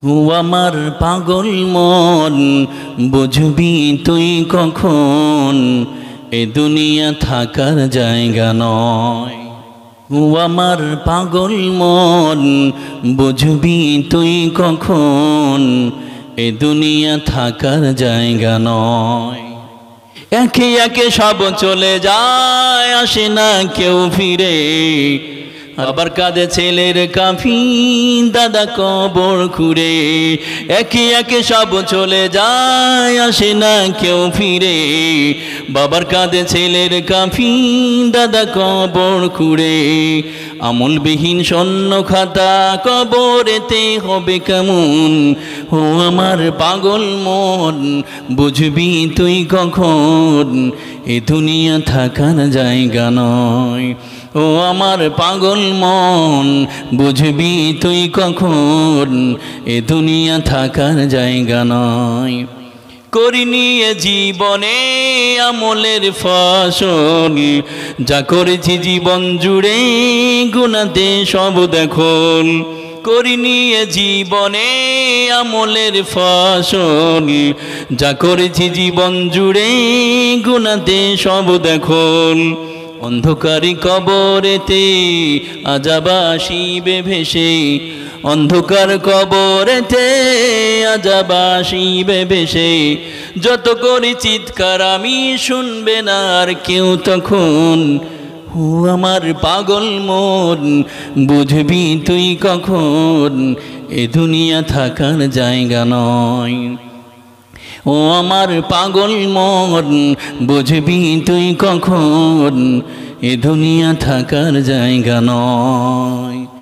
ও আমার পাগল মন, বুঝবি তুই কখন এ দুনিয়া থাকার জায়গা নয়। ও আমার পাগল মন, বুঝবি তুই কখন এ দুনিয়া থাকার জায়গা নয়। একে একে সব চলে যায়, আসে না কেউ ফিরে। আবার কাঁদে ছেলের কাফিন, দাদা কবর খুঁড়ে। একে একে সব চলে যায়, আসে না কেউ ফিরে। বাবার কাঁদে ছেলের কাফিন, দাদা কবর খুঁড়ে। আমলবিহীন শূন্য খাতা, কবরেতে হবে কেমন। ও আমার পাগল মন, বুঝবি তুই কখন এ দুনিয়া থাকার জায়গা নয়। ও আমার পাগল মন, বুঝবি তুই কখন এ দুনিয়া থাকার জায়গা নয়। করিনি এ জীবনে আমলের ফসল, যা করেছি জীবন জুড়ে গুনাতে সব দেখল। করিনি এ জীবনে আমলের ফসল, যা করেছি জীবন জুড়ে গুনাতে সব দেখল। অন্ধকারী কবরেতে আযাব আসিবে ভেসে, অন্ধকার কবরেতে আযাব আসিবে ভেসে। যত করি চিৎকার আমি, শুনবে না আর কেউ তখন। ও আমার পাগল মন, বুঝবি তুই কখন এ দুনিয়া থাকার জায়গা নয়। ও আমার পাগল মন, বুঝবি তুই কখন এ দুনিয়া থাকার জায়গা নয়।